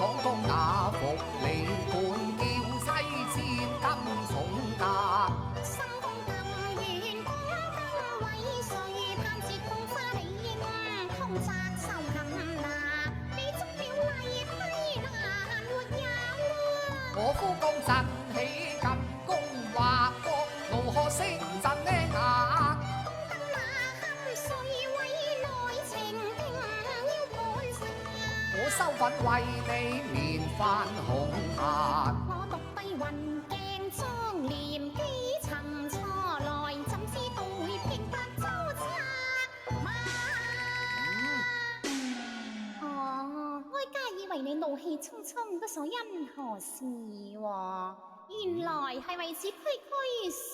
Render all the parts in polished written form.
爽當那服你本叫妻千金重嫁。心公咁遠，功更偉誰盼節共花理應通責受冚拿，你中了禮批難活有啊！我夫公振起近公畫國，怒喝聲震呢牙。我收粉為你面泛紅霞，我獨閉雲鏡莊簾幾層錯來，怎知道會平白糟蹋嘛？哦，哀家以為你怒氣沖沖不所因何事喎，原來係為此區區小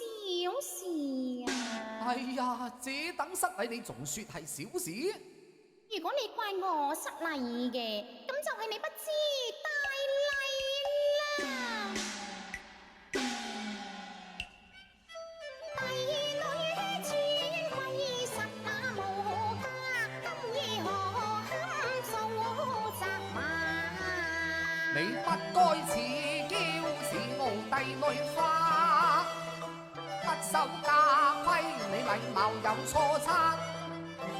事啊！哎呀，這等失禮你仲說係小事？如果你怪我失禮嘅，咁就係你不知大禮啦。帝女轉歸實那無家，今夜何堪做責罵？你不該似嬌是傲帝女花，不守家規，你禮貌有錯差。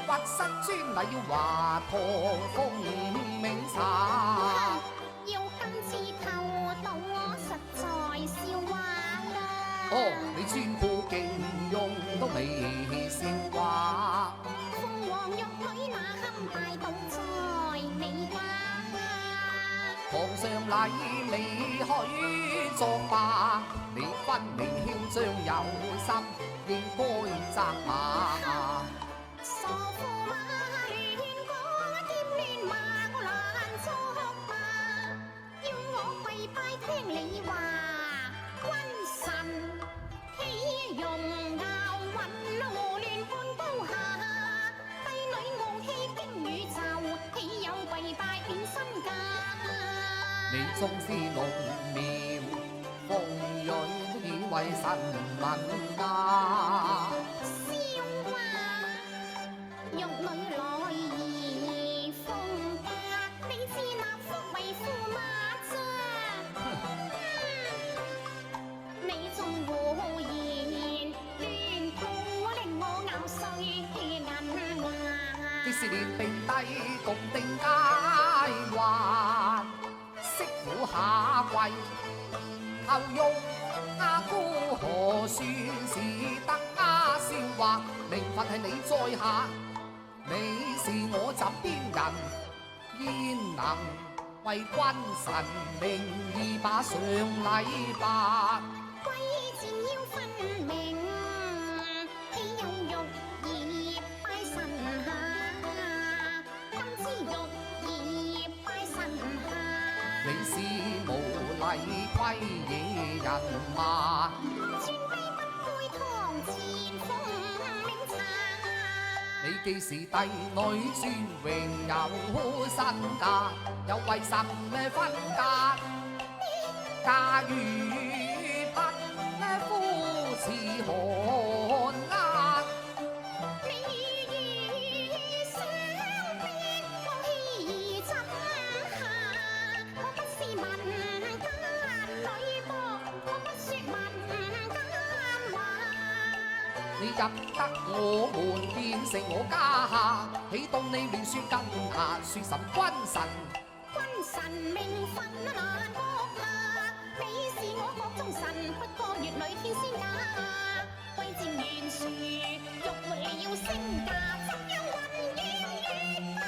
屈膝專禮要華佗封名茶，要今次偷到我實在笑話啦！哦，你專顧勁用都未笑話，鳳凰玉女那堪大道在你家，皇上禮你許作罷，你分明囂張有心，應該責罵。傻駙馬亂講，添亂罵我難作罷，要我跪拜聽你話，君臣豈容咬混胡亂半高下？帝女傲氣驚宇宙，豈有跪拜變身家？你縱是龍苗鳳潤，以為神民家。玉女來兒鳳格，你知納福為駙馬啫。你仲胡言亂吐，令我咬碎銀牙。即是連並帝共定佳還，媳婦下跪後用阿姑何算是得家笑話？名分係你在下。你是我枕邊人，焉能為君臣名義把上禮白？貴賤要分明，豈有玉葉拜神下？今知玉葉拜神下，你是無禮虧野人嘛？尊卑不配堂前奉名茶。你既是帝女尊榮有身價，又為什麼分家？假如不夫似寒鴉，你如相逼我氣怎下？我不是民間女僕，我不說民間話。你入得我門變成我家下，豈當你亂說更下，說甚君臣？君臣名分難國下，你是我國中神，不過越女天仙呀。貴賤懸殊，欲沒了升價，怎樣混亂月當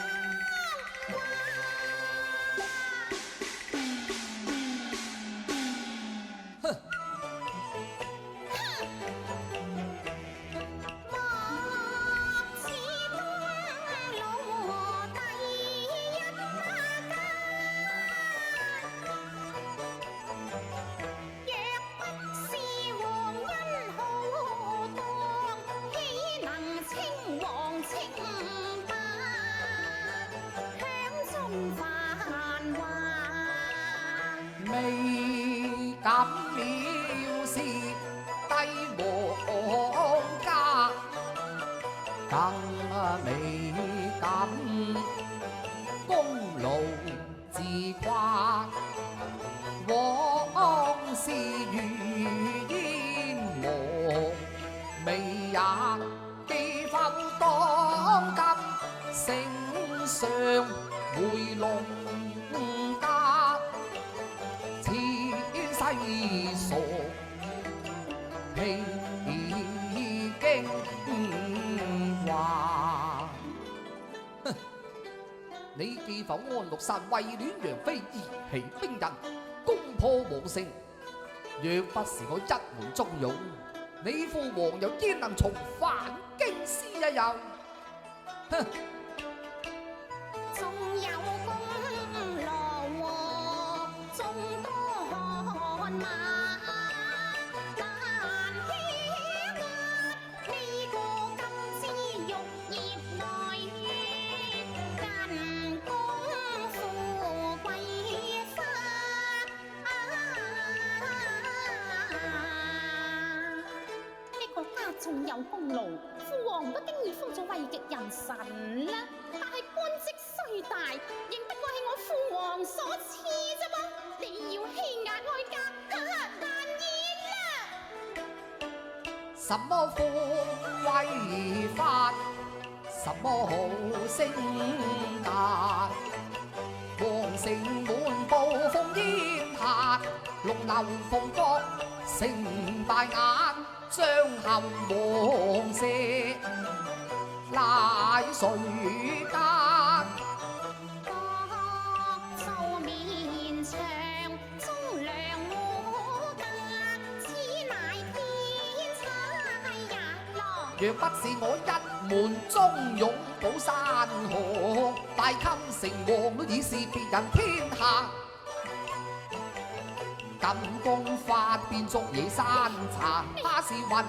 哼！未敢藐視帝王家，更未敢功勞自誇。傻，披荊話。哼！你既否安祿山為戀楊妃而起兵刃，攻破皇城？若不是我一門忠勇，你父王又焉能重返京師啊？又，哼！仲有功勞喎，眾多汗馬難欺壓，呢個金枝玉葉內，人工富貴花。呢個家仲有功勞，父王都經已封咗位極人臣啦，但係官職雖大，仍不過係我父王所賜啫噃。你要欺壓哀家，難言啦！什麼富貴法，什麼好升達，皇城滿布烽煙霞，龍樓鳳閣成大眼，張後王舍乃誰家？各數綿長，忠良護駕，此乃天差日落。若不是我一門忠勇保山河，大襟城隍都已是別人天下。金公發變捉野山茶，他是魂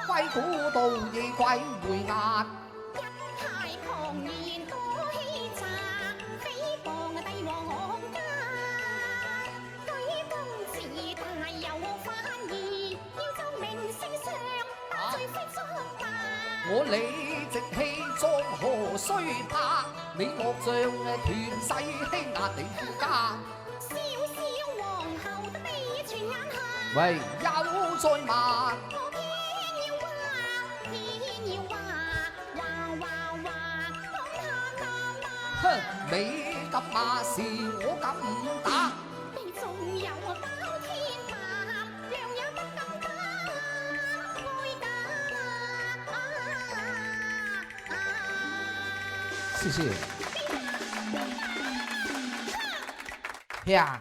歸古道夜鬼回壓。一派狂言多欺詐，誹謗帝王家。舉公自大有反意，要奏明聖上，打罪非作罷。我理直氣壯何須怕？你惡將權勢欺壓你夫家。小小皇后得你傳眼下。喂，有再罵。我偏要話，偏要話，哼！你敢罵是我敢打。你仲有包天下，娘也不敢打，愛打。謝謝。呀。